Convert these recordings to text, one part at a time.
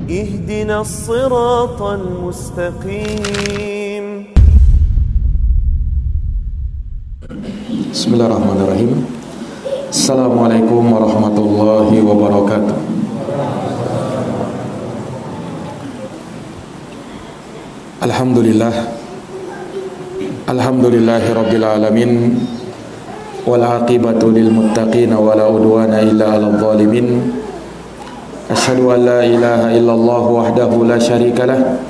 اهدنا الصراط المستقيم. Bismillahirrahmanirrahim. Assalamualaikum warahmatullahi wabarakatuh. Alhamdulillahi rabbil alamin. Wal aqibatu lil muttaqin wa la udwana illa 'alal zalimin. Asyhadu an la ilaha illallah wahdahu la syarika lah,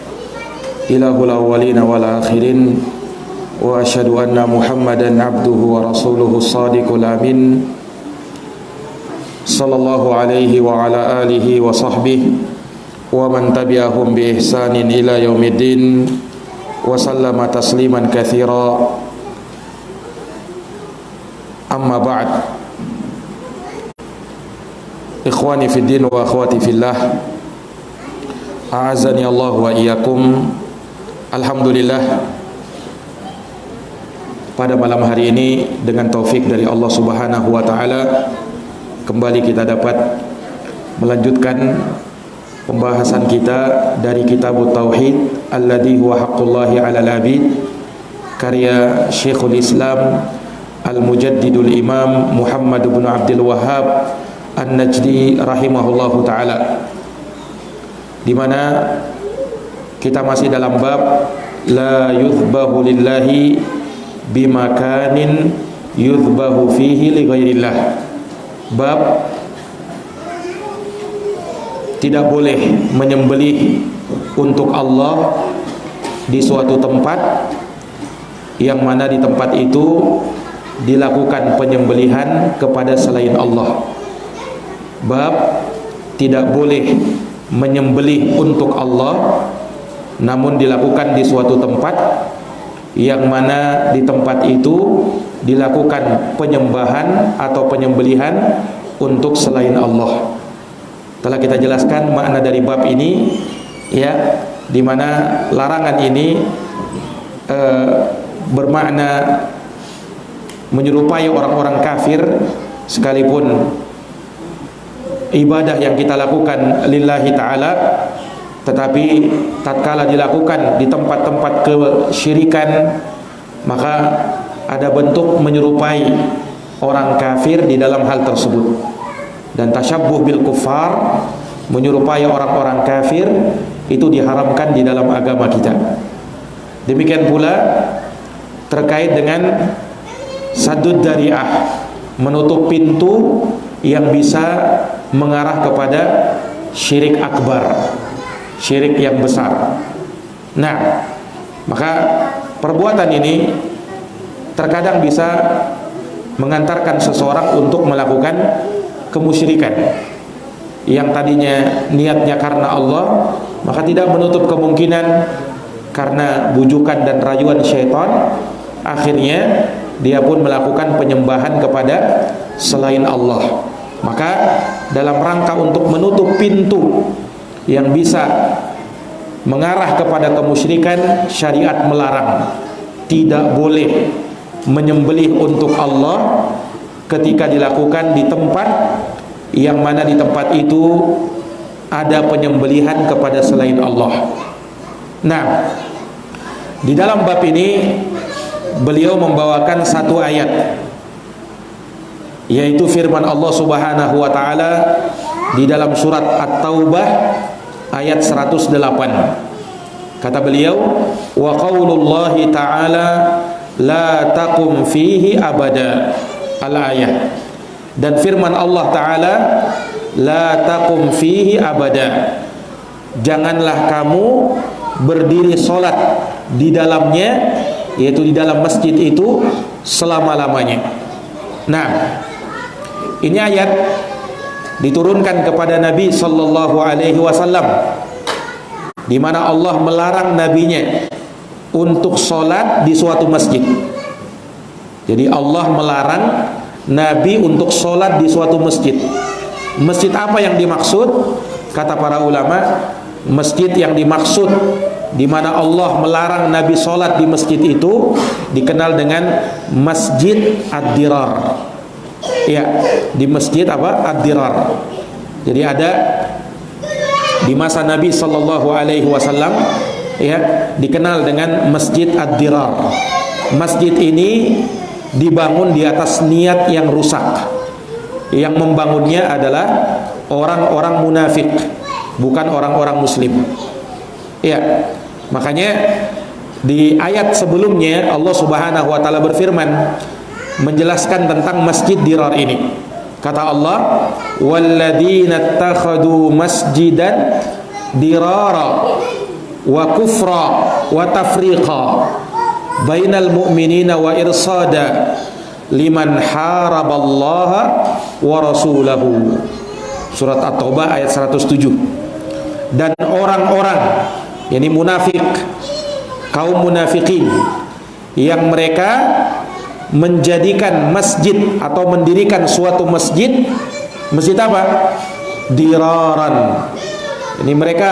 ilahul awwalin wal akhirin. Wa asyhadu anna Muhammadan abduhu wa rasuluhu shadiqul amin. Sallallahu alaihi wa ala alihi wa sahbihi wa man tabi'ahum bi ihsanin ila yaumiddin wa sallama tasliman katsira. Amma ba'd. Ikhwani fid din wa akhwati fillah, a'azani Allah wa iyyakum. Alhamdulillah, pada malam hari ini dengan taufik dari Allah Subhanahu wa taala kembali kita dapat melanjutkan pembahasan kita dari kitab Tauhid alladhi huwa haqqullahi 'alal 'abid, karya Syekhul Islam Al-Mujaddidul Imam Muhammad bin Abdul Wahhab An-Najdi rahimahullahu taala, di mana kita masih dalam bab la yuthbahu lillahi bimakanin yuthbahu fihi li ghairillah. Bab tidak boleh menyembelih untuk Allah di suatu tempat yang mana di tempat itu dilakukan penyembelihan kepada selain Allah. Bab tidak boleh menyembelih untuk Allah namun dilakukan di suatu tempat yang mana di tempat itu dilakukan penyembahan atau penyembelihan untuk selain Allah. Telah kita jelaskan makna dari bab ini, ya, di mana larangan ini bermakna menyerupai orang-orang kafir, sekalipun ibadah yang kita lakukan lillahi ta'ala, tetapi tatkala dilakukan di tempat-tempat kesyirikan maka ada bentuk menyerupai orang kafir di dalam hal tersebut. Dan tasyabbuh bil kuffar, menyerupai orang-orang kafir, itu diharamkan di dalam agama kita. Demikian pula terkait dengan saddud dari'ah, menutup pintu yang bisa mengarah kepada syirik akbar, syirik yang besar. Nah, maka perbuatan ini terkadang bisa mengantarkan seseorang untuk melakukan kemusyrikan. Yang tadinya niatnya karena Allah, maka tidak menutup kemungkinan karena bujukan dan rayuan syaitan, akhirnya dia pun melakukan penyembahan kepada selain Allah. Maka dalam rangka untuk menutup pintu yang bisa mengarah kepada kemusyrikan, syariat melarang. Tidak boleh menyembelih untuk Allah ketika dilakukan di tempat yang mana di tempat itu ada penyembelihan kepada selain Allah. Nah, di dalam bab ini beliau membawakan satu ayat, yaitu firman Allah Subhanahu wa taala di dalam surat At-Taubah ayat 108. Kata beliau, wa qaulullahi ta'ala la taqum fihi abada, al-ayah. Dan firman Allah taala, la taqum fihi abada, janganlah kamu berdiri salat di dalamnya, yaitu di dalam masjid itu, selama-lamanya. Nah, ini ayat diturunkan kepada Nabi sallallahu alaihi wasallam, di mana Allah melarang nabinya untuk salat di suatu masjid. Jadi Allah melarang Nabi untuk salat di suatu masjid. Masjid apa yang dimaksud? Kata para ulama, masjid yang dimaksud di mana Allah melarang Nabi salat di masjid itu dikenal dengan Masjid Ad-Dirar. Ya, di masjid apa? Ad-Dirar. Jadi ada di masa Nabi sallallahu alaihi wasallam ya, dikenal dengan Masjid Ad-Dirar. Masjid ini dibangun di atas niat yang rusak. Yang membangunnya adalah orang-orang munafik, bukan orang-orang muslim. Ya, makanya di ayat sebelumnya Allah Subhanahu wa taala berfirman menjelaskan tentang Masjid Dirar ini. Kata Allah, "Walladzina ittakhadhu masjidan dirara wa kufra wa tafriqa bainal mu'minina wa irsada liman haraballaha wa rasulahu." Surat At-Taubah ayat 107. Dan orang-orang, yakni munafik, kaum munafikin yang mereka menjadikan masjid atau mendirikan suatu masjid. Masjid apa? Diraran. Ini mereka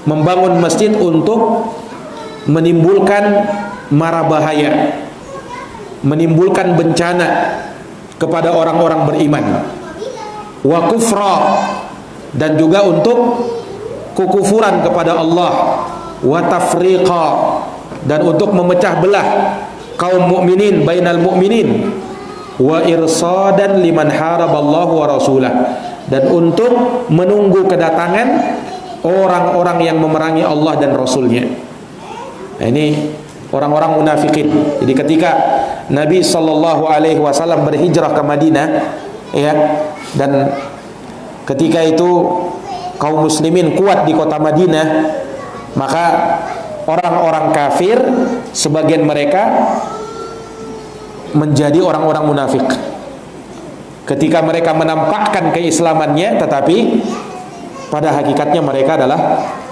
membangun masjid untuk menimbulkan mara bahaya, menimbulkan bencana kepada orang-orang beriman. Wa kufra, dan juga untuk kekufuran kepada Allah. Wa tafriqa, dan untuk memecah belah kaum mukminin bainal mukminin. Wa irsadan liman haraballahu wa rasulah, dan untuk menunggu kedatangan orang-orang yang memerangi Allah dan Rasulnya. Nah, ini orang-orang munafikin. Jadi ketika Nabi sallallahu alaihi wasallam berhijrah ke Madinah, ya, dan ketika itu kaum muslimin kuat di kota Madinah, maka orang-orang kafir sebagian mereka menjadi orang-orang munafik. Ketika mereka menampakkan keislamannya, tetapi pada hakikatnya mereka adalah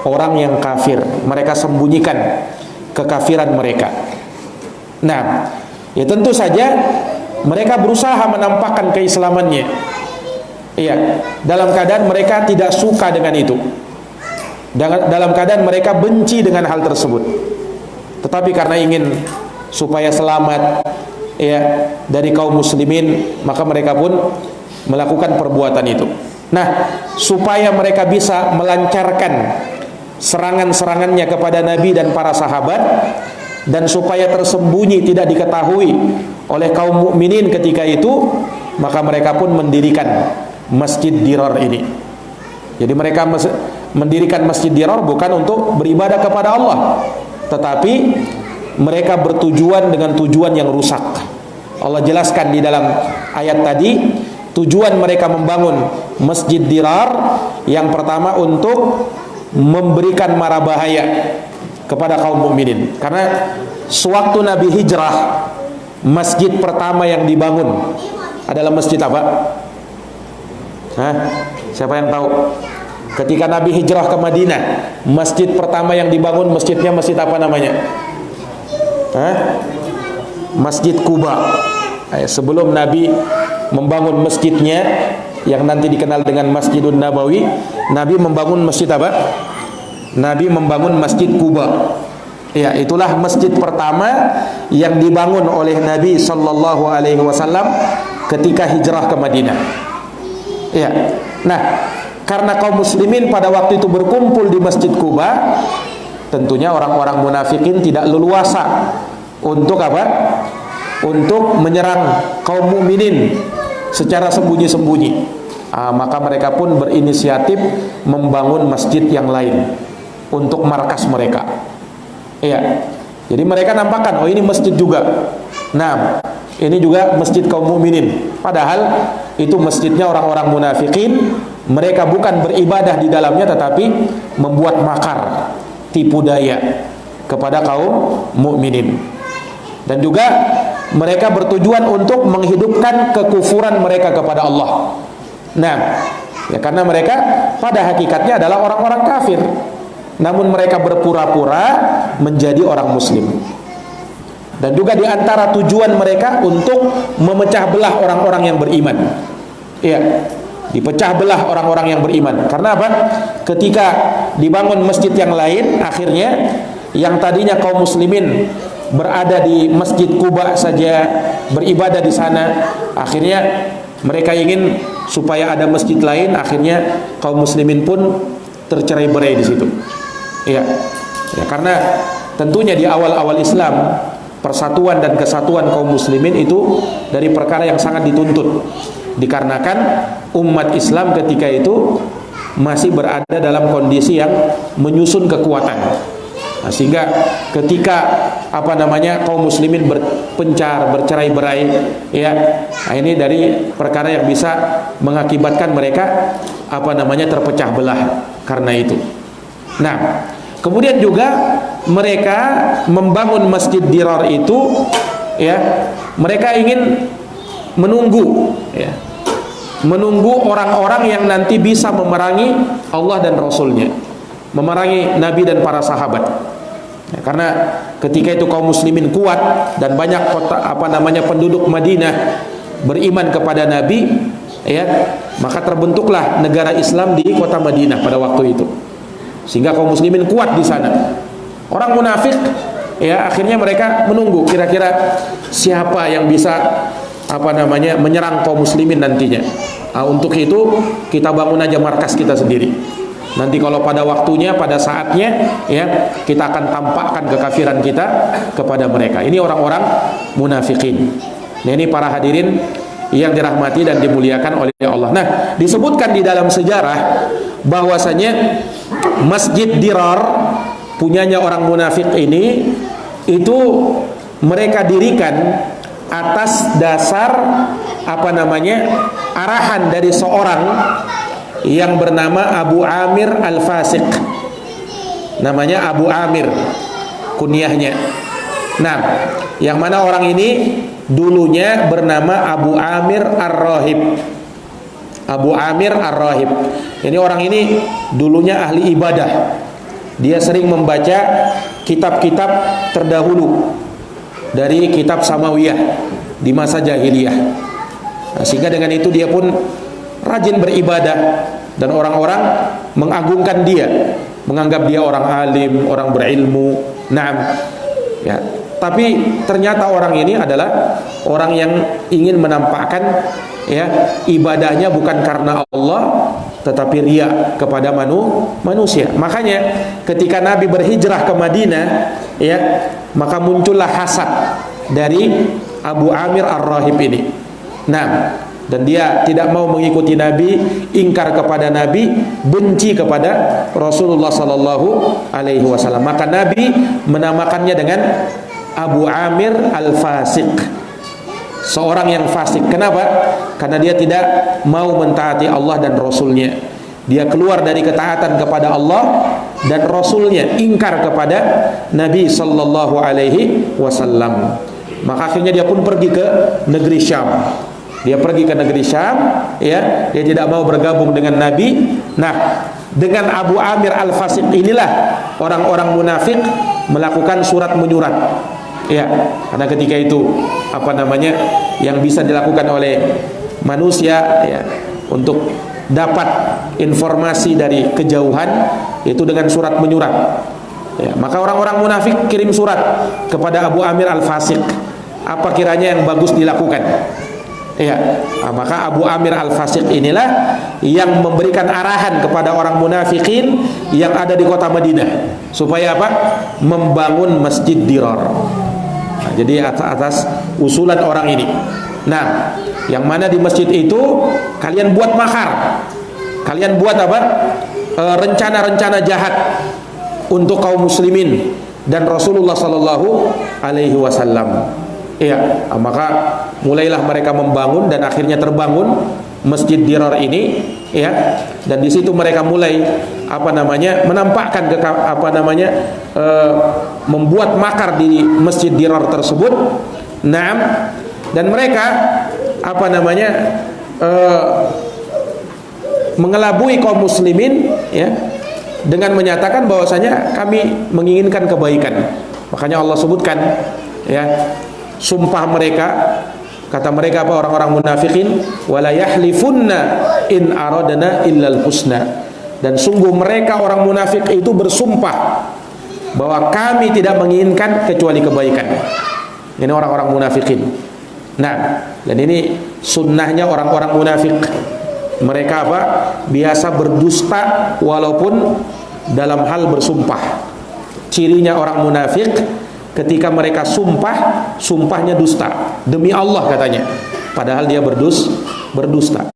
orang yang kafir. Mereka sembunyikan kekafiran mereka. Nah, ya tentu saja mereka berusaha menampakkan keislamannya. Iya, dalam keadaan mereka tidak suka dengan itu. Dalam keadaan mereka benci dengan hal tersebut. Tetapi karena ingin supaya selamat, ya, dari kaum muslimin, maka mereka pun melakukan perbuatan itu. Nah, supaya mereka bisa melancarkan serangan-serangannya kepada Nabi dan para sahabat, dan supaya tersembunyi tidak diketahui oleh kaum mukminin ketika itu, maka mereka pun mendirikan Masjid Dirar ini. Jadi mereka mendirikan Masjid Dirar bukan untuk beribadah kepada Allah, tetapi mereka bertujuan dengan tujuan yang rusak. Allah jelaskan di dalam ayat tadi, tujuan mereka membangun Masjid Dirar yang pertama untuk memberikan mara bahaya kepada kaum mukminin. Karena sewaktu Nabi hijrah, masjid pertama yang dibangun adalah masjid apa? Hah? Siapa yang tahu? Ketika Nabi hijrah ke Madinah, masjid pertama yang dibangun masjidnya masjid apa namanya? Hah? Masjid Quba. Sebelum Nabi membangun masjidnya yang nanti dikenal dengan Masjidun Nabawi, Nabi membangun masjid apa? Nabi membangun Masjid Quba. Ya, itulah masjid pertama yang dibangun oleh Nabi sallallahu alaihi wasallam ketika hijrah ke Madinah. Ya. Nah, karena kaum muslimin pada waktu itu berkumpul di Masjid Quba, tentunya orang-orang munafikin tidak leluasa untuk apa? Untuk menyerang kaum mukminin secara sembunyi-sembunyi. Maka mereka pun berinisiatif membangun masjid yang lain untuk markas mereka. Iya. Jadi mereka nampakkan, oh ini masjid juga. Nah, ini juga masjid kaum mukminin. Padahal itu masjidnya orang-orang munafikin. Mereka bukan beribadah di dalamnya, tetapi membuat makar, tipu daya kepada kaum mukminin. Dan juga mereka bertujuan untuk menghidupkan kekufuran mereka kepada Allah. Nah, ya karena mereka pada hakikatnya adalah orang-orang kafir, namun mereka berpura-pura menjadi orang muslim. Dan juga di antara tujuan mereka untuk memecah belah orang-orang yang beriman. Iya, dipecah belah orang-orang yang beriman. Karena apa? Ketika dibangun masjid yang lain, akhirnya yang tadinya kaum muslimin berada di Masjid Quba saja, beribadah di sana, akhirnya mereka ingin supaya ada masjid lain. Akhirnya kaum muslimin pun tercerai-berai di situ. Ya, karena tentunya di awal-awal Islam persatuan dan kesatuan kaum muslimin itu dari perkara yang sangat dituntut, dikarenakan umat Islam ketika itu masih berada dalam kondisi yang menyusun kekuatan. Nah, sehingga ketika kaum muslimin berpencar, bercerai-berai, ya, nah ini dari perkara yang bisa mengakibatkan mereka terpecah belah karena itu. Nah, kemudian juga mereka membangun Masjid Dirar itu, ya, mereka ingin menunggu, ya, menunggu orang-orang yang nanti bisa memerangi Allah dan Rasulnya, memerangi Nabi dan para sahabat. Ya, karena ketika itu kaum muslimin kuat dan banyak penduduk Madinah beriman kepada Nabi, ya, maka terbentuklah negara Islam di kota Madinah pada waktu itu. Sehingga kaum muslimin kuat di sana. Orang munafik, ya, akhirnya mereka menunggu kira-kira siapa yang bisa menyerang kaum muslimin nantinya. Nah, untuk itu kita bangun aja markas kita sendiri. Nanti kalau pada waktunya, pada saatnya, ya, kita akan tampakkan kekafiran kita kepada mereka. Ini orang-orang munafikin. Nah, ini para hadirin yang dirahmati dan dimuliakan oleh Allah. Nah, disebutkan di dalam sejarah bahwasanya Masjid Dirar punyanya orang munafik ini itu mereka dirikan atas dasar arahan dari seorang yang bernama Abu Amir Al-Fasiq. Namanya Abu Amir kunyahnya. Nah, yang mana orang ini dulunya bernama Abu Amir Ar-Rahib. Abu Amir Ar-Rahib. Ini orang ini dulunya ahli ibadah. Dia sering membaca kitab-kitab terdahulu dari kitab Samawiyah di masa jahiliyah. Nah, sehingga dengan itu dia pun rajin beribadah dan orang-orang mengagungkan dia, menganggap dia orang alim, orang berilmu. Naam. Ya, tapi ternyata orang ini adalah orang yang ingin menampakkan, ya, ibadahnya bukan karena Allah tetapi riya kepada manusia. Makanya ketika Nabi berhijrah ke Madinah, ya, maka muncullah hasad dari Abu Amir Ar-Rahib ini. Nah, dan dia tidak mau mengikuti Nabi, ingkar kepada Nabi, benci kepada Rasulullah sallallahu alaihi wasallam. Maka Nabi menamakannya dengan Abu Amir Al-Fasiq, seorang yang fasik. Kenapa? Karena dia tidak mau mentaati Allah dan Rasulnya. Dia keluar dari ketaatan kepada Allah dan Rasulnya, ingkar kepada Nabi sallallahu alaihi wasallam. Maka akhirnya dia pun pergi ke negeri Syam. Dia pergi ke negeri Syam, ya, dia tidak mau bergabung dengan Nabi. Nah, dengan Abu Amir Al-Fasiq inilah orang-orang munafik melakukan surat menyurat. Ya, karena ketika itu yang bisa dilakukan oleh manusia, ya, untuk dapat informasi dari kejauhan itu dengan surat menyurat. Ya, maka orang-orang munafik kirim surat kepada Abu Amir Al-Fasiq. Apa kiranya yang bagus dilakukan? Ya, maka Abu Amir Al-Fasiq inilah yang memberikan arahan kepada orang munafikin yang ada di kota Madinah supaya apa? Membangun Masjid Dirar. Nah, jadi atas usulan orang ini. Nah, yang mana di masjid itu kalian buat makar. Kalian buat apa? Rencana-rencana jahat untuk kaum muslimin dan Rasulullah sallallahu alaihi wasallam. Iya, maka mulailah mereka membangun dan akhirnya terbangun Masjid Dirar ini, ya. Dan di situ mereka mulai menampakkan membuat makar di Masjid Dirar tersebut. Naam. Dan mereka mengelabui kaum muslimin, ya, dengan menyatakan bahwasanya kami menginginkan kebaikan. Makanya Allah sebutkan, ya, sumpah mereka, kata mereka apa, orang-orang munafikin, wala yahlifunna in aradna illal husna. Dan sungguh mereka orang munafik itu bersumpah bahwa kami tidak menginginkan kecuali kebaikan. Ini orang-orang munafikin. Nah, dan ini sunnahnya orang-orang munafik. Mereka apa? Biasa berdusta walaupun dalam hal bersumpah. Cirinya orang munafik, ketika mereka sumpah, sumpahnya dusta demi Allah katanya, padahal dia berdusta.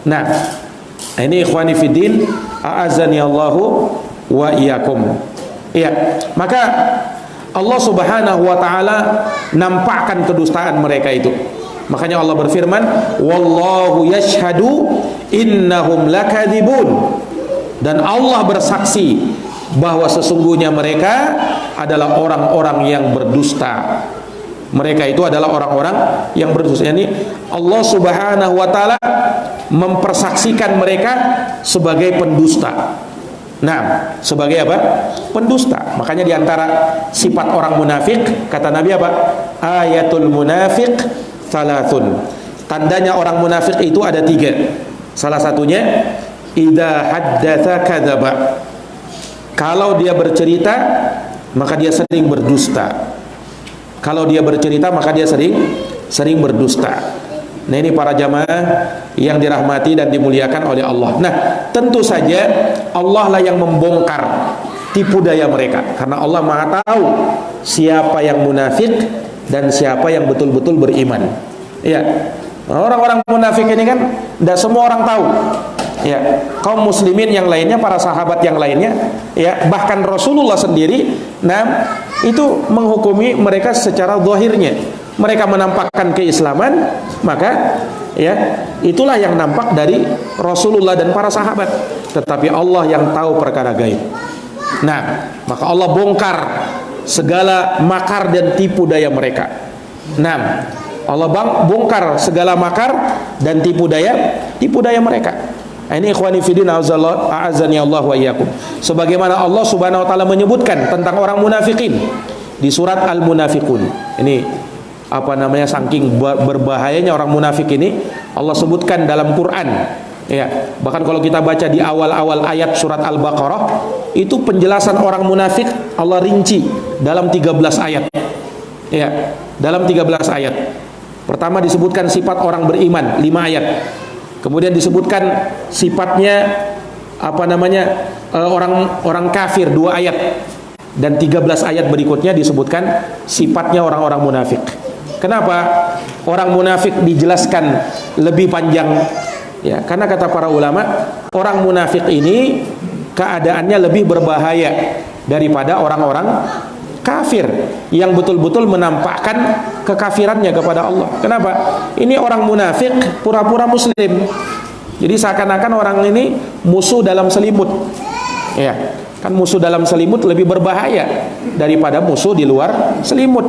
Nah, ini ikhwani fiddin, a'azani Allahu wa iyyakum. Iya, maka Allah Subhanahu wa taala nampakkan kedustaan mereka itu. Makanya Allah berfirman, wallahu yashhadu innahum lakadzibun. Dan Allah bersaksi bahwa sesungguhnya mereka adalah orang-orang yang berdusta. Mereka itu adalah orang-orang yang berdusta. Yani Allah Subhanahu wa taala mempersaksikan mereka sebagai pendusta. Nah, sebagai apa? Pendusta. Makanya diantara sifat orang munafik, kata Nabi apa? Ayatul munafiq thalathun. Tandanya orang munafik itu ada 3. Salah satunya idza haddatsa kadzaba. Kalau dia bercerita, maka dia sering berdusta. Kalau dia bercerita, maka dia sering berdusta. Nah, ini para jamaah yang dirahmati dan dimuliakan oleh Allah. Nah, tentu saja Allah lah yang membongkar tipu daya mereka, karena Allah Maha tahu siapa yang munafik dan siapa yang betul-betul beriman. Ya, orang-orang munafik ini kan tidak semua orang tahu. Ya, kaum muslimin yang lainnya, para sahabat yang lainnya, ya, bahkan Rasulullah sendiri, nah, itu menghukumi mereka secara zahirnya. Mereka menampakkan keislaman, maka ya itulah yang nampak dari Rasulullah dan para sahabat. Tetapi Allah yang tahu perkara gaib. Nah, maka Allah bongkar segala makar dan tipu daya mereka. Nah, Allah bongkar segala makar dan tipu daya mereka. Ini ikhwani fiddin a'azani Allah wa iyyakum. Sebagaimana Allah Subhanahu wa taala menyebutkan tentang orang munafikin di surat Al-Munafiqun. Ini apa namanya, saking berbahayanya orang munafik ini Allah sebutkan dalam Quran. Ya, bahkan kalau kita baca di awal-awal ayat surat Al-Baqarah, itu penjelasan orang munafik Allah rinci dalam 13 ayat. Ya, dalam 13 ayat. Pertama disebutkan sifat orang beriman 5 ayat. Kemudian disebutkan sifatnya apa namanya, orang kafir 2 ayat. Dan 13 ayat berikutnya disebutkan sifatnya orang-orang munafik. Kenapa orang munafik dijelaskan lebih panjang? Ya, karena kata para ulama, orang munafik ini keadaannya lebih berbahaya daripada orang-orang kafir yang betul-betul menampakkan kekafirannya kepada Allah. Kenapa? Ini orang munafik pura-pura muslim. Jadi seakan-akan orang ini musuh dalam selimut. Ya, kan musuh dalam selimut lebih berbahaya daripada musuh di luar selimut.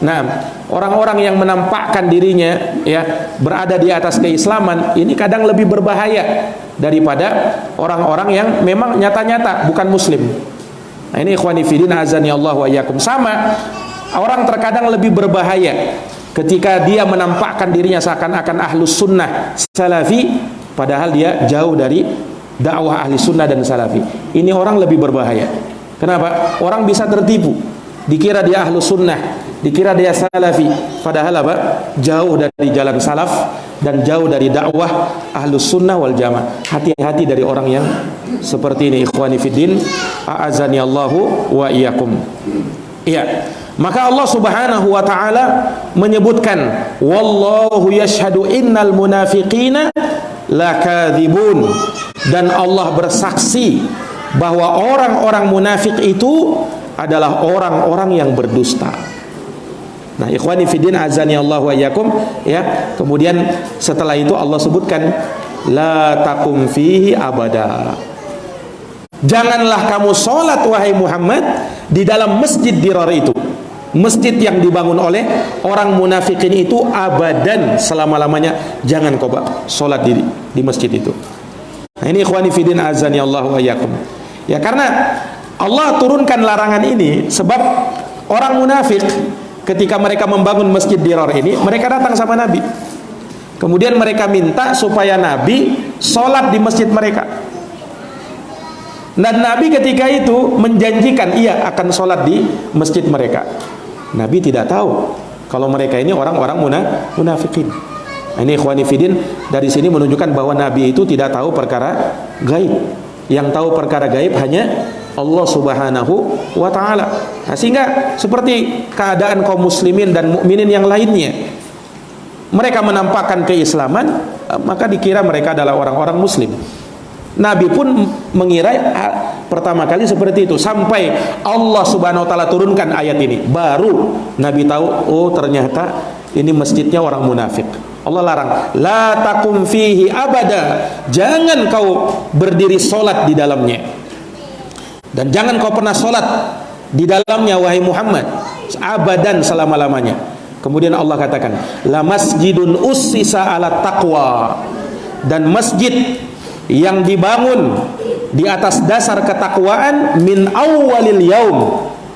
Nah, orang-orang yang menampakkan dirinya ya berada di atas keislaman ini kadang lebih berbahaya daripada orang-orang yang memang nyata-nyata bukan muslim. Nah, ini ikhwani fiddin azani Allah wa iyyakum. Sama, orang terkadang lebih berbahaya ketika dia menampakkan dirinya seakan-akan ahlus sunnah salafi, padahal dia jauh dari dakwah ahli sunnah dan salafi. Ini orang lebih berbahaya. Kenapa? Orang bisa tertipu, dikira dia ahlu sunnah, dikira dia salafi, padahal apa? Jauh dari jalan salaf dan jauh dari dakwah ahlus sunnah wal jamaah. Hati-hati dari orang yang seperti ini, ikhwani fiddin a'azani Allahu wa iyyakum. Iya, maka Allah Subhanahu wa taala menyebutkan wallahu yashhadu innal munafiqina lakadzibun, dan Allah bersaksi bahwa orang-orang munafik itu adalah orang-orang yang berdusta. Nah, ikhwani fiddin azani Allah wa iyyakum, ya. Kemudian setelah itu Allah sebutkan la taqum fihi abada. Janganlah kamu sholat wahai Muhammad di dalam masjid dirar itu. Masjid yang dibangun oleh orang munafikin itu abadan, selama-lamanya jangan kau sholat di masjid itu. Nah, ini ikhwani fiddin azani Allah wa iyyakum. Ya, karena Allah turunkan larangan ini sebab orang munafik ketika mereka membangun masjid dirar ini, mereka datang sama Nabi. Kemudian mereka minta supaya Nabi sholat di masjid mereka. Dan Nabi ketika itu menjanjikan ia akan sholat di masjid mereka. Nabi tidak tahu kalau mereka ini orang-orang munafikin. Ini ikhwani fiddin, dari sini menunjukkan bahwa Nabi itu tidak tahu perkara gaib. Yang tahu perkara gaib hanya Allah Subhanahu wa taala. Nah, sehingga seperti keadaan kaum muslimin dan mukminin yang lainnya, mereka menampakkan keislaman, maka dikira mereka adalah orang-orang muslim. Nabi pun mengira pertama kali seperti itu, sampai Allah Subhanahu wa taala turunkan ayat ini, baru Nabi tahu, oh ternyata ini masjidnya orang munafik. Allah larang, la takum fihi abada, jangan kau berdiri solat di dalamnya, dan jangan kau pernah solat di dalamnya wahai Muhammad, abadan, selama-lamanya. Kemudian Allah katakan, la masjidun ussisa ala taqwa, dan masjid yang dibangun di atas dasar ketakwaan, min awwalil yaum,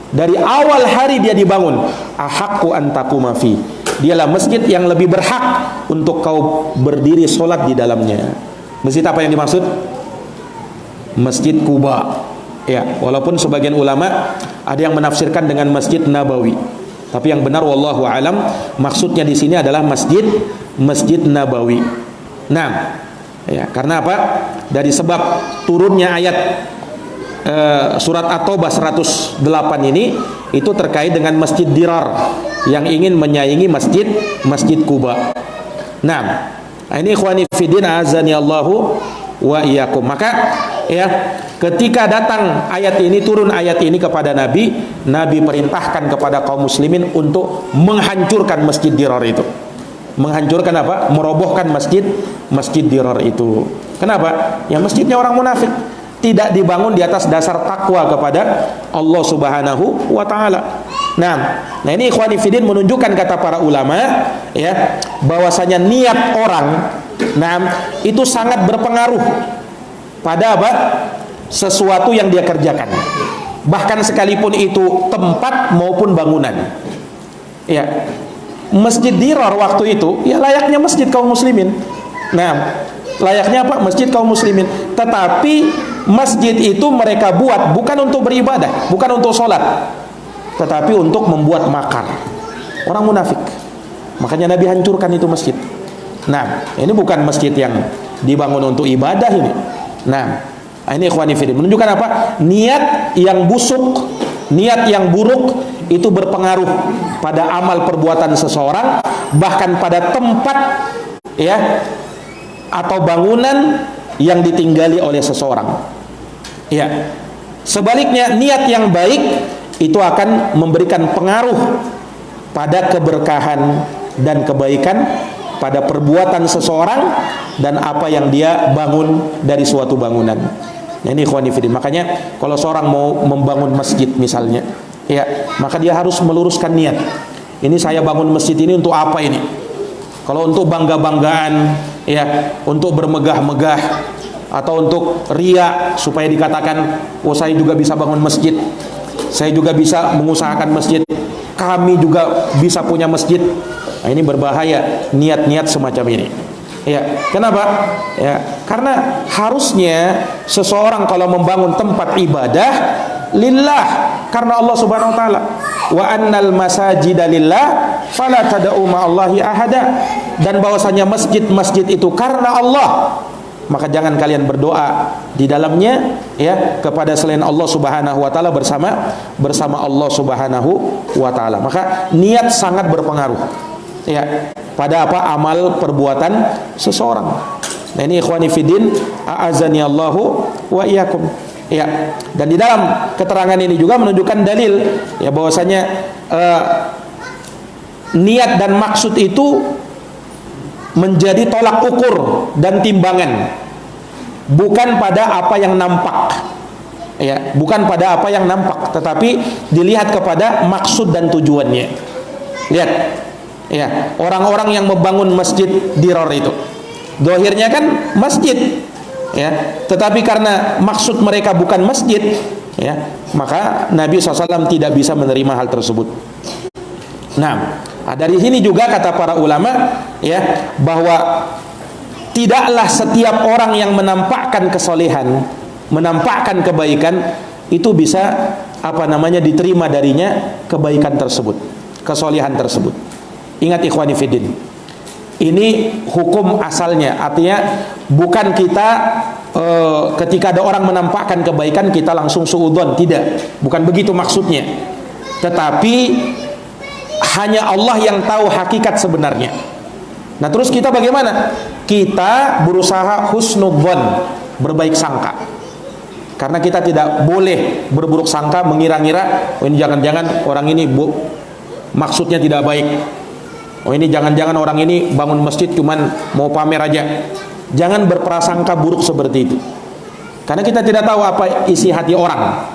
dari awal hari dia dibangun, ahaqqu an taquma fi, dialah masjid yang lebih berhak untuk kau berdiri solat di dalamnya. Masjid apa yang dimaksud? Masjid Quba. Ya, walaupun sebagian ulama ada yang menafsirkan dengan Masjid Nabawi, tapi yang benar wallahu alam, maksudnya di sini adalah Masjid Nabawi. Nah, ya, karena apa? Dari sebab turunnya ayat surat At-Taubah 108 ini, itu terkait dengan Masjid Dirar yang ingin menyaingi Masjid Quba. Nah, ini ikhwani fiddin azani Allahu wa iyyakum. Maka ya, ketika datang ayat ini, turun ayat ini kepada Nabi, Nabi perintahkan kepada kaum muslimin untuk menghancurkan Masjid Dirar itu. Menghancurkan apa? Merobohkan Masjid Dirar itu. Kenapa? Ya, masjidnya orang munafik, tidak dibangun di atas dasar takwa kepada Allah Subhanahu wa taala. Nah ini ikhwani fiddin menunjukkan, kata para ulama, ya, bahwasanya niat orang, itu sangat berpengaruh pada apa? Sesuatu yang dia kerjakan. Bahkan sekalipun itu tempat maupun bangunan. Ya. Masjid Dirar waktu itu ya layaknya masjid kaum muslimin. Nah, layaknya apa? Masjid kaum muslimin. Tetapi masjid itu mereka buat bukan untuk beribadah, bukan untuk sholat, tetapi untuk membuat makar orang munafik. Makanya Nabi hancurkan itu masjid. Nah, ini bukan masjid yang dibangun untuk ibadah ini. Nah, ini ikhwani fiddin menunjukkan apa? Niat yang busuk, niat yang buruk itu berpengaruh pada amal perbuatan seseorang, bahkan pada tempat, ya, atau bangunan yang ditinggali oleh seseorang. Ya. Sebaliknya, niat yang baik itu akan memberikan pengaruh pada keberkahan dan kebaikan pada perbuatan seseorang dan apa yang dia bangun dari suatu bangunan. Nah, ini ikhwani fiddin. Makanya kalau seorang mau membangun masjid misalnya, ya, maka dia harus meluruskan niat. Ini saya bangun masjid ini untuk apa ini? Kalau untuk bangga-banggaan, ya, untuk bermegah-megah, atau untuk riya supaya dikatakan, oh saya juga bisa bangun masjid, saya juga bisa mengusahakan masjid, kami juga bisa punya masjid. Nah, ini berbahaya niat-niat semacam ini. Ya, kenapa? Ya, karena harusnya seseorang kalau membangun tempat ibadah lillah, karena Allah Subhanahu wa taala. Wa annal masajida lillah fala tad'u ma'allahi ahada, dan bahwasanya masjid-masjid itu karena Allah, maka jangan kalian berdoa di dalamnya, ya, kepada selain Allah Subhanahu wa taala bersama Allah Subhanahu wa taala. Maka niat sangat berpengaruh, ya, pada apa? Amal perbuatan seseorang. Nah, ini ikhwani fiddin a'azani Allahu wa iyyakum. Ya, dan di dalam keterangan ini juga menunjukkan dalil, ya, bahwasanya niat dan maksud itu menjadi tolak ukur dan timbangan, bukan pada apa yang nampak, ya, bukan pada apa yang nampak, tetapi dilihat kepada maksud dan tujuannya. Lihat, ya, orang-orang yang membangun masjid Dirar itu, dohirnya kan masjid, ya, tetapi karena maksud mereka bukan masjid, ya, maka Nabi SAW tidak bisa menerima hal tersebut. Nah, dari sini juga kata para ulama, ya, bahwa tidaklah setiap orang yang menampakkan kesolehan, menampakkan kebaikan itu bisa diterima darinya kebaikan tersebut, kesolehan tersebut. Ingat ikhwani fiddin, Ini hukum asalnya, artinya bukan kita ketika ada orang menampakkan kebaikan kita langsung suudzon, tidak, bukan begitu maksudnya. Tetapi hanya Allah yang tahu hakikat sebenarnya. Nah terus kita bagaimana? Kita berusaha husnudzon, berbaik sangka. Karena kita tidak boleh berburuk sangka, mengira-ngira, oh ini jangan-jangan orang ini maksudnya tidak baik. Oh ini jangan-jangan orang ini bangun masjid cuman mau pamer aja. Jangan berprasangka buruk seperti itu. Karena kita tidak tahu apa isi hati orang.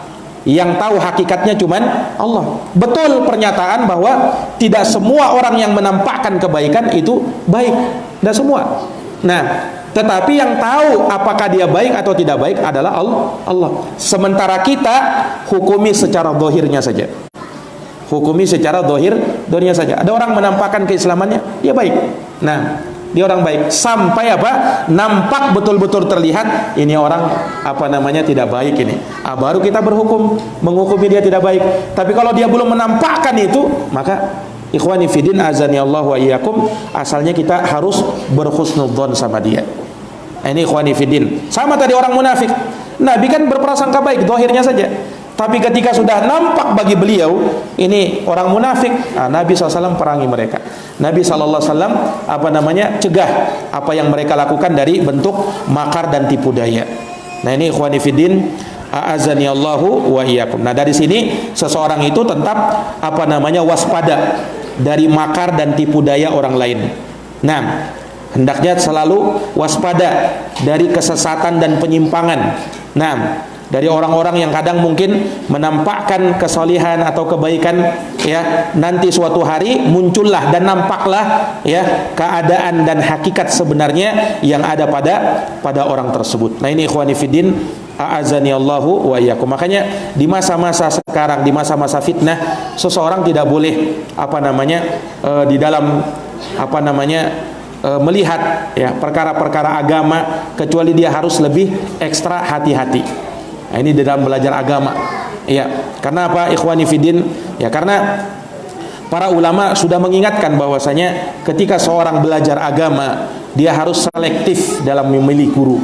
Yang tahu hakikatnya cuman Allah. Betul pernyataan bahwa tidak semua orang yang menampakkan kebaikan itu baik. Tidak semua. Nah, tetapi yang tahu apakah dia baik atau tidak baik adalah Allah. Sementara kita hukumi secara zahirnya saja. Hukumi secara dohirnya saja. Ada orang menampakkan keislamannya, dia baik. Nah, dia orang baik. Sampai apa? Nampak betul-betul terlihat ini orang tidak baik ini. Baru kita menghukumi dia tidak baik. Tapi kalau dia belum menampakkan itu, maka ikhwani fiddin azani Allah wa iyyakum, asalnya kita harus berhusnudzon sama dia. Ini ikhwani fiddin. Sama tadi orang munafik. Nabi kan berprasangka baik dohirnya saja. Tapi ketika sudah nampak bagi beliau ini orang munafik, Nabi SAW perangi mereka. Nabi SAW cegah apa yang mereka lakukan dari bentuk makar dan tipu daya. Nah ini ikhwani fiddin a'azani Allahu wa iyyakum. Nah dari sini seseorang itu tetap waspada dari makar dan tipu daya orang lain. Nah hendaknya selalu waspada dari kesesatan dan penyimpangan. Nah dari orang-orang yang kadang mungkin menampakkan kesolihan atau kebaikan, ya, nanti suatu hari muncullah dan nampaklah ya keadaan dan hakikat sebenarnya yang ada pada orang tersebut. Nah ini ikhwani fiddin a'azani Allahu wa iyyakum. Makanya di masa-masa sekarang, di masa-masa fitnah, seseorang tidak boleh di dalam melihat ya perkara-perkara agama kecuali dia harus lebih ekstra hati-hati. Nah, ini di dalam belajar agama. Ya, karena apa ikhwani fiddin? Ya karena para ulama sudah mengingatkan bahwasanya ketika seorang belajar agama, dia harus selektif dalam memilih guru.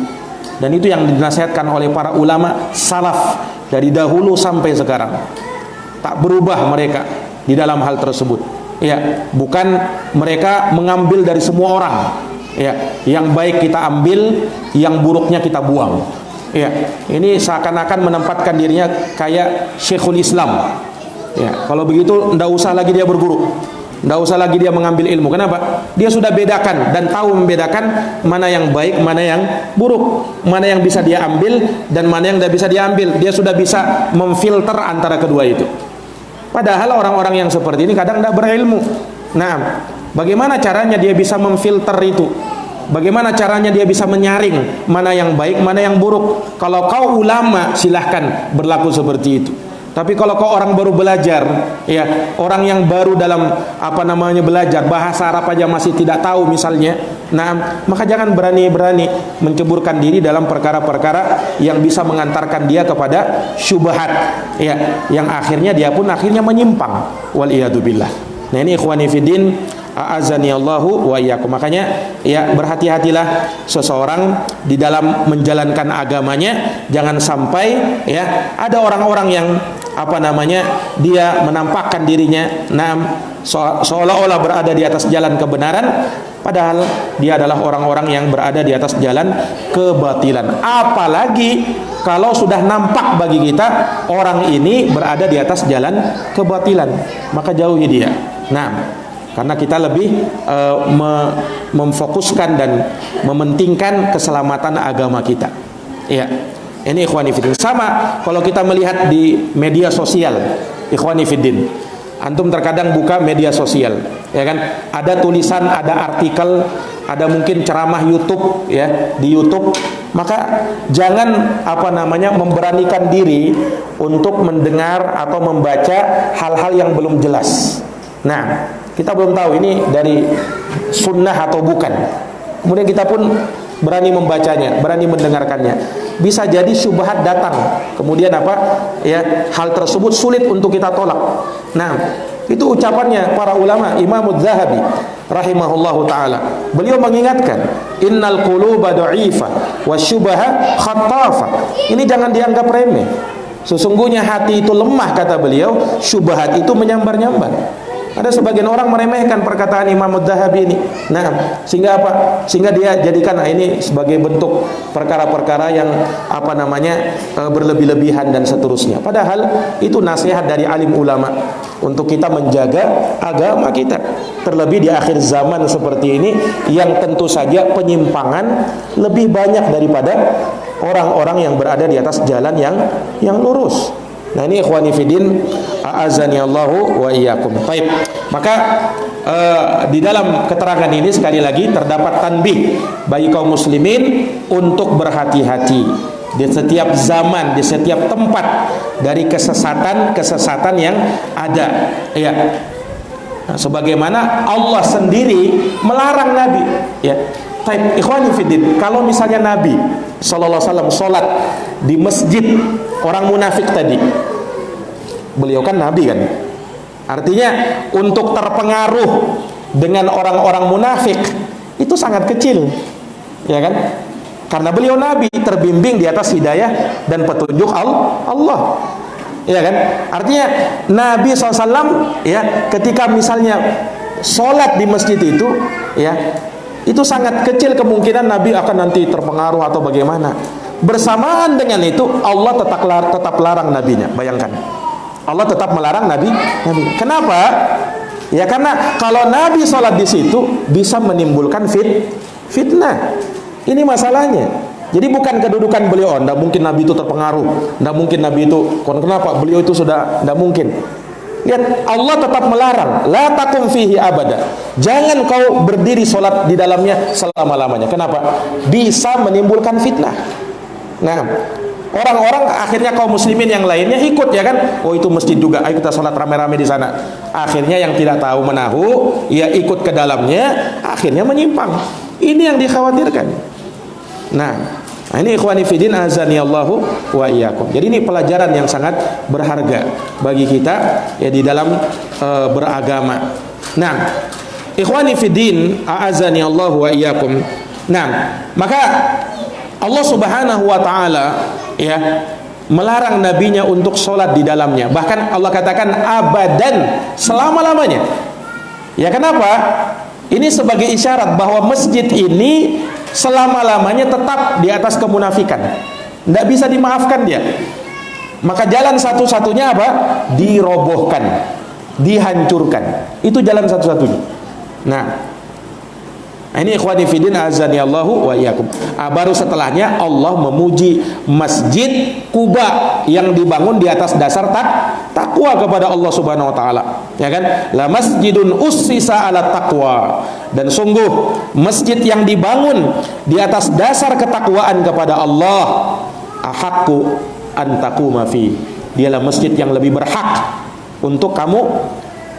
Dan itu yang dinasihatkan oleh para ulama salaf dari dahulu sampai sekarang. Tak berubah mereka di dalam hal tersebut. Ya, bukan mereka mengambil dari semua orang. Ya, yang baik kita ambil, yang buruknya kita buang. Ya, ini seakan-akan menempatkan dirinya kayak Syekhul Islam. Ya, kalau begitu ndak usah lagi dia berguru. Ndak usah lagi dia mengambil ilmu. Kenapa? Dia sudah bedakan dan tahu membedakan mana yang baik, mana yang buruk, mana yang bisa dia ambil dan mana yang tidak bisa dia ambil. Dia sudah bisa memfilter antara kedua itu. Padahal orang-orang yang seperti ini kadang tidak berilmu. Nah, bagaimana caranya dia bisa memfilter itu? Bagaimana caranya dia bisa menyaring mana yang baik, mana yang buruk? Kalau kau ulama, silahkan berlaku seperti itu. Tapi kalau kau orang baru belajar, ya, orang yang baru dalam belajar bahasa Arab aja masih tidak tahu misalnya, nah, maka jangan berani-berani menceburkan diri dalam perkara-perkara yang bisa mengantarkan dia kepada syubhat, ya, yang akhirnya dia pun akhirnya menyimpang. Wal iyadu billah. Nah ini ikhwani fiddin a'azani Allahu wa iyyakum. Makanya ya berhati-hatilah seseorang di dalam menjalankan agamanya, jangan sampai ya ada orang-orang yang dia menampakkan dirinya seolah-olah berada di atas jalan kebenaran, padahal dia adalah orang-orang yang berada di atas jalan kebatilan. Apalagi kalau sudah nampak bagi kita orang ini berada di atas jalan kebatilan, maka jauhi dia. Nah, karena kita lebih memfokuskan dan mementingkan keselamatan agama kita. Ya, ini ikhwani fiddin. Sama kalau kita melihat di media sosial, ikhwani fiddin. Antum terkadang buka media sosial, ya kan? Ada tulisan, ada artikel, ada mungkin ceramah YouTube, ya, di YouTube. Maka jangan memberanikan diri untuk mendengar atau membaca hal-hal yang belum jelas. Nah, kita belum tahu ini dari sunnah atau bukan. Kemudian kita pun berani membacanya, berani mendengarkannya. Bisa jadi syubhat datang. Kemudian hal tersebut sulit untuk kita tolak. Nah, Itu ucapannya para ulama. Imam Az-Zahabi rahimahullahu taala, beliau mengingatkan, innal quluba dha'ifa wasyubaha khattafa. Ini jangan dianggap remeh. Sesungguhnya hati itu lemah, kata beliau, syubhat itu menyambar-nyambar. Ada sebagian orang meremehkan perkataan Imam Az-Zahabi ini. Nah, sehingga apa? Sehingga dia jadikan ini sebagai bentuk perkara-perkara yang berlebih-lebihan dan seterusnya. Padahal itu nasihat dari alim ulama untuk kita menjaga agama kita. Terlebih di akhir zaman seperti ini yang tentu saja penyimpangan lebih banyak daripada orang-orang yang berada di atas jalan yang lurus. Nah, ini ikhwani fiddin, a'azani Allahu wa iyyakum. Baik. Maka di dalam keterangan ini sekali lagi terdapat tanbih bagi kaum muslimin untuk berhati-hati di setiap zaman, di setiap tempat dari kesesatan yang ada. Ya. Nah, sebagaimana Allah sendiri melarang Nabi, ya. Baik, ikhwani fiddin, kalau misalnya Nabi sallallahu alaihi wasallam salat di masjid orang munafik tadi, beliau kan Nabi kan, artinya untuk terpengaruh dengan orang-orang munafik itu sangat kecil, ya kan? Karena beliau Nabi terbimbing di atas hidayah dan petunjuk Allah, ya kan? Artinya Nabi SAW, ya, ketika misalnya sholat di masjid itu, ya, itu sangat kecil kemungkinan Nabi akan nanti terpengaruh atau bagaimana. Bersamaan dengan itu Allah tetap larang nabinya. Bayangkan, Allah tetap melarang Nabi. Kenapa? Ya karena kalau Nabi sholat di situ bisa menimbulkan fitnah. Ini masalahnya. Jadi bukan kedudukan beliau, tidak mungkin Nabi itu terpengaruh, tidak mungkin Nabi itu, kenapa beliau itu sudah, tidak mungkin. Lihat, Allah tetap melarang, la takum fihi abada. Jangan kau berdiri sholat di dalamnya selama-lamanya. Kenapa? Bisa menimbulkan fitnah. Nah, orang-orang akhirnya kaum muslimin yang lainnya ikut, ya kan? Oh, itu masjid juga, ayo kita sholat rame-rame di sana. Akhirnya yang tidak tahu menahu, ya ikut ke dalamnya, akhirnya menyimpang. Ini yang dikhawatirkan. Nah, ini ikhwani fiddin, azani Allahu wa iyyakum. Jadi ini pelajaran yang sangat berharga bagi kita, ya, di dalam beragama. Nah, ikhwani fiddin, azani Allahu wa iyyakum. Nah, maka Allah Subhanahu wa taala, ya, melarang nabinya untuk sholat di dalamnya. Bahkan Allah katakan abadan, selama-lamanya. Ya, kenapa? Ini sebagai isyarat bahwa masjid ini selama-lamanya tetap di atas kemunafikan, tidak bisa dimaafkan dia. Maka jalan satu-satunya apa? Dirobohkan, dihancurkan. Itu jalan satu-satunya. Nah, ini ikhwani fiddin, azani Allahu wa iyyakum. Baru setelahnya Allah memuji Masjid Quba yang dibangun di atas dasar takwa kepada Allah Subhanahu wa taala. Ya kan? La masjidun ussisa ala taqwa. Dan sungguh masjid yang dibangun di atas dasar ketakwaan kepada Allah, ahaqqu an taquma fi. Dialah masjid yang lebih berhak untuk kamu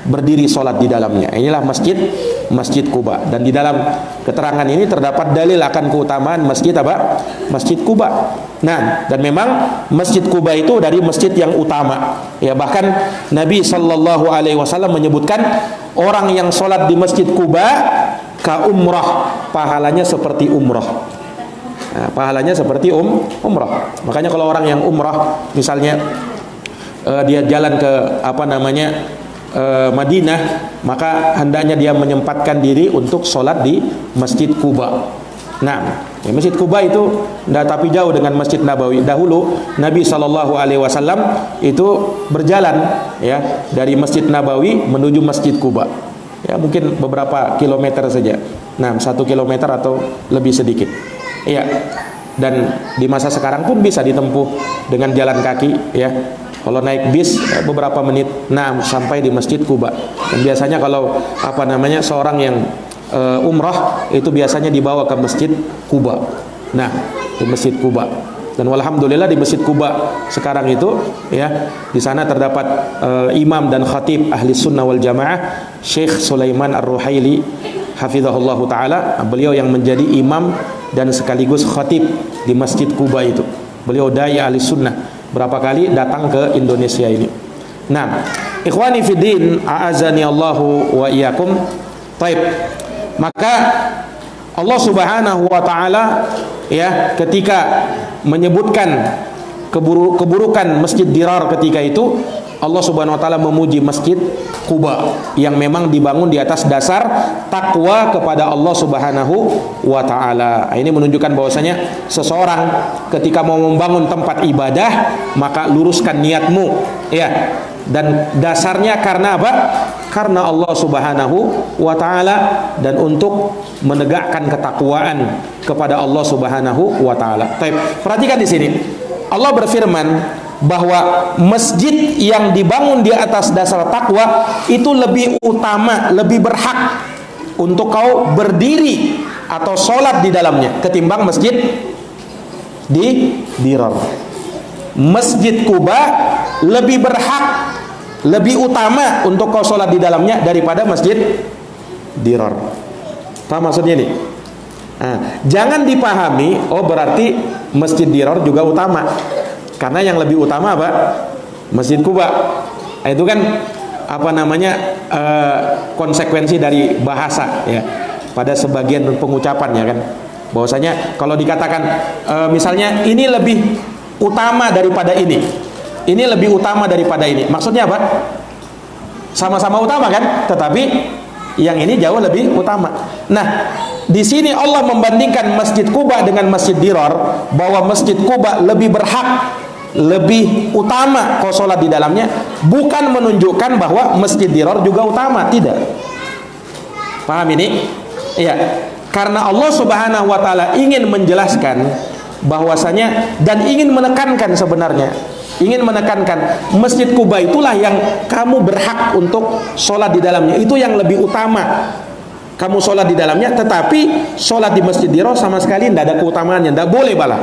berdiri sholat di dalamnya. Inilah Masjid Quba. Dan di dalam keterangan ini terdapat dalil akan keutamaan masjid apa? Masjid Quba. Nah, dan memang Masjid Quba itu dari masjid yang utama. Ya, bahkan Nabi Shallallahu Alaihi Wasallam menyebutkan orang yang sholat di Masjid Quba ka umrah, pahalanya seperti umrah. Nah, pahalanya seperti umrah. Makanya kalau orang yang umrah, misalnya dia jalan ke Madinah, maka hendaknya dia menyempatkan diri untuk sholat di Masjid Quba. Nah, ya, Masjid Quba itu tidak tapi jauh dengan Masjid Nabawi. Dahulu Nabi SAW itu berjalan, ya, dari Masjid Nabawi menuju Masjid Quba. Ya, mungkin beberapa kilometer saja. Nah, 1 kilometer atau lebih sedikit. Iya. Dan di masa sekarang pun bisa ditempuh dengan jalan kaki, ya. Kalau naik bis beberapa menit, sampai di Masjid Quba. Dan biasanya kalau seorang yang umrah itu biasanya dibawa ke Masjid Quba. Nah, di Masjid Quba. Dan alhamdulillah di Masjid Quba sekarang itu, ya, di sana terdapat imam dan khatib ahli sunnah wal jamaah, Syekh Sulaiman Ar-Ruhaili hafizahullahu taala. Beliau yang menjadi imam dan sekaligus khatib di Masjid Quba itu. Beliau dai ahli sunnah, berapa kali datang ke Indonesia ini. Nah, ikhwani fiddin, a'azani Allahu wa iyyakum. Baik. Maka Allah Subhanahu wa taala ya ketika menyebutkan keburukan Masjid Dirar ketika itu, Allah Subhanahu wa taala memuji Masjid Quba yang memang dibangun di atas dasar takwa kepada Allah Subhanahu wa taala. Ini menunjukkan bahwasanya seseorang ketika mau membangun tempat ibadah, maka luruskan niatmu ya. Dan dasarnya karena apa? Karena Allah Subhanahu wa taala dan untuk menegakkan ketakwaan kepada Allah Subhanahu wa taala. Baik, perhatikan di sini. Allah berfirman bahwa masjid yang dibangun di atas dasar takwa itu lebih utama, lebih berhak untuk kau berdiri atau sholat di dalamnya ketimbang masjid di Dirar. Masjid Quba lebih berhak, lebih utama untuk kau sholat di dalamnya daripada masjid Dirar. Paham maksudnya ini? Nah, jangan dipahami, oh berarti masjid Dirar juga utama. Karena yang lebih utama apa? Masjid Quba. Nah, itu kan apa namanya konsekuensi dari bahasa ya. Pada sebagian pengucapan ya kan. Bahwasanya kalau dikatakan misalnya ini lebih utama daripada ini. Ini lebih utama daripada ini. Maksudnya apa? Sama-sama utama kan? Tetapi yang ini jauh lebih utama. Nah, di sini Allah membandingkan Masjid Quba dengan Masjid Dirar, bahwa Masjid Quba lebih berhak, lebih utama kau sholat di dalamnya, bukan menunjukkan bahwa Masjid Dirar juga utama, tidak. Paham ini? Iya. Karena Allah Subhanahu wa taala ingin menjelaskan bahwasanya dan ingin menekankan sebenarnya, ingin menekankan Masjid Quba itulah yang kamu berhak untuk sholat di dalamnya, itu yang lebih utama kamu sholat di dalamnya. Tetapi sholat di Masjid Dirar sama sekali tidak ada keutamaannya, tidak boleh malah,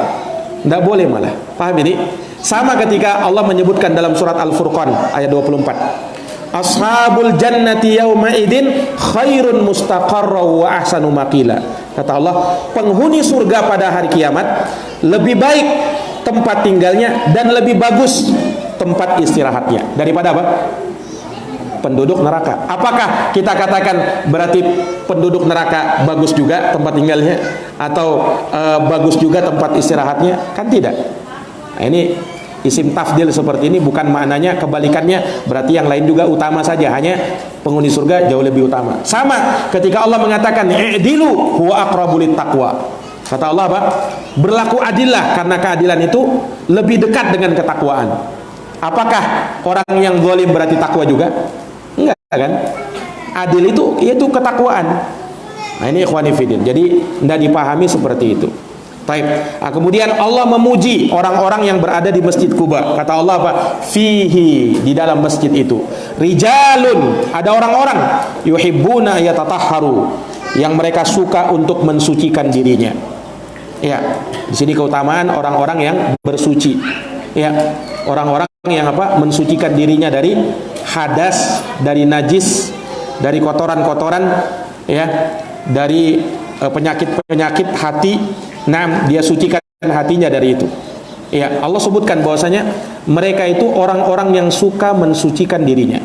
tidak boleh malah. Paham ini? Sama ketika Allah menyebutkan dalam surat Al-Furqan ayat 24, ashabul jannati yawma idin khairun mustaqarra wa ahsanu maqila. Kata Allah, penghuni surga pada hari kiamat lebih baik tempat tinggalnya dan lebih bagus tempat istirahatnya daripada apa? Penduduk neraka. Apakah kita katakan berarti penduduk neraka bagus juga tempat tinggalnya atau bagus juga tempat istirahatnya? Kan tidak. Nah, ini isim tafdil seperti ini bukan maknanya kebalikannya, berarti yang lain juga utama saja, hanya penghuni surga jauh lebih utama. Sama ketika Allah mengatakan i'dilu huwa aqrabu littaqwa. Kata Allah apa? Berlaku adillah, karena keadilan itu lebih dekat dengan ketakwaan. Apakah orang yang zalim berarti takwa juga? Enggak kan? Adil itu yaitu ketakwaan. Nah, ini ikhwani fillah. Jadi tidak dipahami seperti itu. Baik. Nah, kemudian Allah memuji orang-orang yang berada di Masjid Quba. Kata Allah apa? Fihi, di dalam masjid itu. Rijalun, ada orang-orang yuhibbuna yatatahharu, yang mereka suka untuk mensucikan dirinya. Ya, di sini keutamaan orang-orang yang bersuci. Ya, orang-orang yang apa? Mensucikan dirinya dari hadas, dari najis, dari kotoran-kotoran, ya, dari penyakit-penyakit hati. Nah, dia sucikan hatinya dari itu. Ya, Allah sebutkan bahwasanya mereka itu orang-orang yang suka mensucikan dirinya.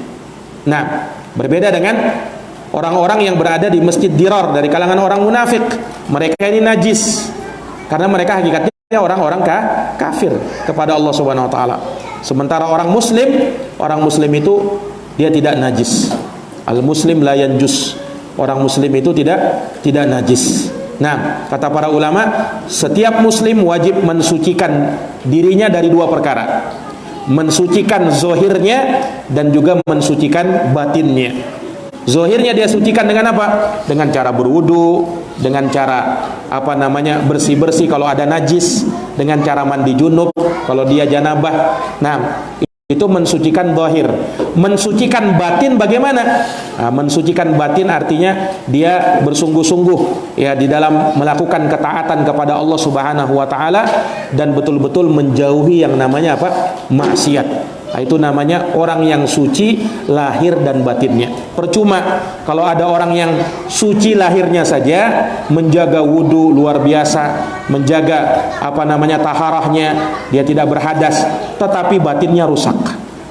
Nah, berbeda dengan orang-orang yang berada di Masjid Dirar dari kalangan orang munafik. Mereka ini najis karena mereka hakikatnya orang-orang kafir kepada Allah Subhanahu wa taala. Sementara orang muslim itu dia tidak najis. Al-muslim la yanjus. Orang muslim itu tidak najis. Nah, kata para ulama, setiap muslim wajib mensucikan dirinya dari dua perkara. Mensucikan zohirnya dan juga mensucikan batinnya. Zohirnya dia sucikan dengan apa? Dengan cara berwudu, dengan cara apa namanya bersih-bersih kalau ada najis, dengan cara mandi junub kalau dia janabah. Nah, itu mensucikan zahir. Mensucikan batin bagaimana? Nah, mensucikan batin artinya dia bersungguh-sungguh ya di dalam melakukan ketaatan kepada Allah Subhanahu wa taala dan betul-betul menjauhi yang namanya apa? Maksiat. Nah, itu namanya orang yang suci lahir dan batinnya. Percuma kalau ada orang yang suci lahirnya saja, menjaga wudu luar biasa, menjaga apa namanya taharahnya, dia tidak berhadas, tetapi batinnya rusak.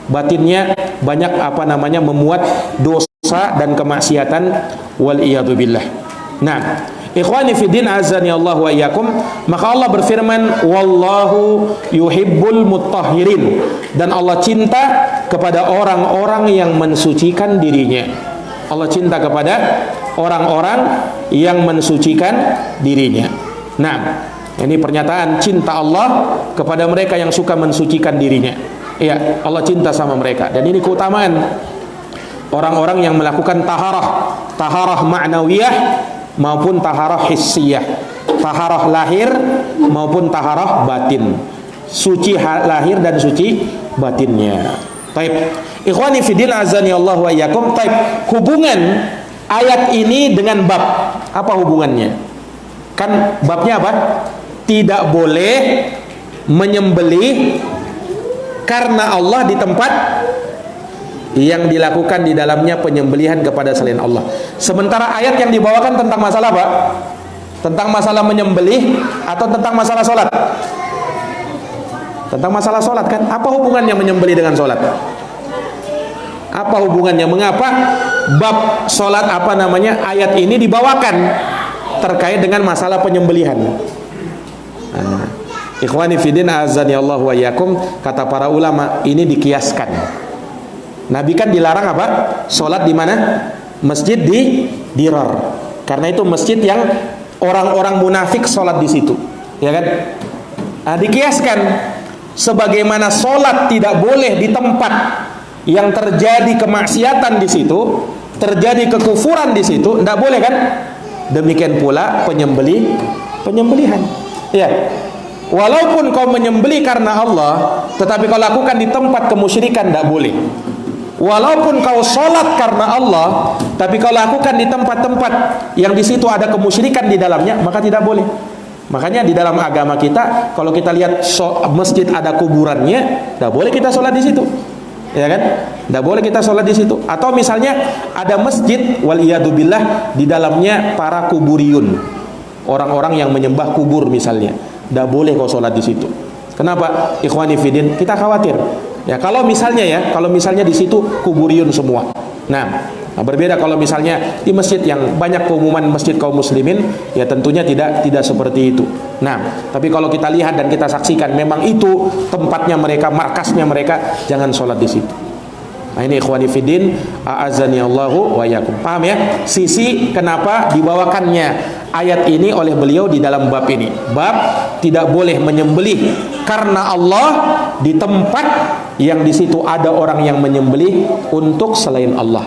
batinnya banyak memuat dosa dan kemaksiatan, wal iyadu billah. Nah, ikhwani fiddin azani Allah wa iyyakum, maka Allah berfirman, wallahu yuhibbul mutahhirin, dan Allah cinta kepada orang-orang yang mensucikan dirinya. Allah cinta kepada orang-orang yang mensucikan dirinya. Nah, ini pernyataan cinta Allah kepada mereka yang suka mensucikan dirinya. Iya, Allah cinta sama mereka. Dan ini keutamaan orang-orang yang melakukan taharah ma'nawiyah maupun taharah hissiyah, taharah lahir maupun taharah batin, suci lahir dan suci batinnya. Taib, ikhwani fiddin azani Allah wa iyyakum. Taib, hubungan ayat ini dengan bab apa hubungannya? Kan babnya apa? Tidak boleh menyembelih karena Allah di tempat yang dilakukan di dalamnya penyembelihan kepada selain Allah. Sementara ayat yang dibawakan tentang masalah apa? Tentang masalah menyembelih atau tentang masalah sholat? Tentang masalah sholat kan? Apa hubungannya menyembelih dengan sholat? Apa hubungannya? Mengapa bab sholat ayat ini dibawakan terkait dengan masalah penyembelihan? Ikhwani fiddin azani Allah wa iyyakum, kata para ulama, ini dikiaskan. Nabi kan dilarang apa? Sholat di mana? Masjid di Dirar. Karena itu masjid yang orang-orang munafik sholat di situ, ya kan? Nah, dikiaskan sebagaimana sholat tidak boleh di tempat yang terjadi kemaksiatan di situ, terjadi kekufuran di situ, tidak boleh kan? Demikian pula penyembelihan. Ya. Walaupun kau menyembelih karena Allah, tetapi kau lakukan di tempat kemusyrikan, tidak boleh. Walaupun kau sholat karena Allah, tapi kau lakukan di tempat-tempat yang di situ ada kemusyrikan di dalamnya, maka tidak boleh. Makanya di dalam agama kita, kalau kita lihat masjid ada kuburannya, tidak boleh kita sholat di situ, ya kan? Tidak boleh kita sholat di situ. Atau misalnya ada masjid, wal iyadu billah, di dalamnya para kuburiyun, orang-orang yang menyembah kubur misalnya, tidak boleh kau sholat di situ. Kenapa? Ikhwani fiddin, kita khawatir. Ya, kalau misalnya di situ kuburiyun semua. Nah, berbeda kalau misalnya di masjid yang banyak keumuman masjid kaum muslimin, ya tentunya tidak seperti itu. Nah, tapi kalau kita lihat dan kita saksikan memang itu tempatnya mereka, markasnya mereka, jangan sholat di situ. Nah, ini ikhwani fiddin a'azani Allahu wa iyyakum. Paham ya? Sisi kenapa dibawakannya ayat ini oleh beliau di dalam bab ini. Bab tidak boleh menyembelih karena Allah di tempat yang di situ ada orang yang menyembelih untuk selain Allah.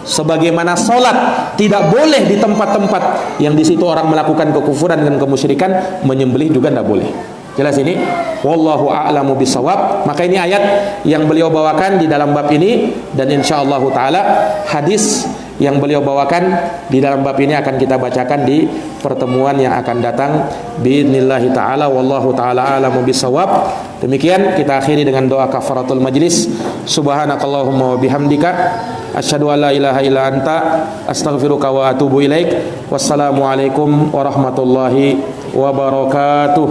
Sebagaimana sholat tidak boleh di tempat-tempat yang di situ orang melakukan kekufuran dan kemusyrikan, menyembelih juga tidak boleh. Jelas ini? Wallahu a'lamu bisawab. Maka ini ayat yang beliau bawakan di dalam bab ini, dan insyaallah taala hadis yang beliau bawakan di dalam bab ini akan kita bacakan di pertemuan yang akan datang biidznillah taala. Wallahu taala a'lamu bisawab. Demikian kita akhiri dengan doa kafaratul majlis. Subhanakallahumma wa bihamdika asyhadu an la ilaha illa anta astaghfiruka wa atubu ilaik. Wassalamualaikum warahmatullahi wabarakatuh.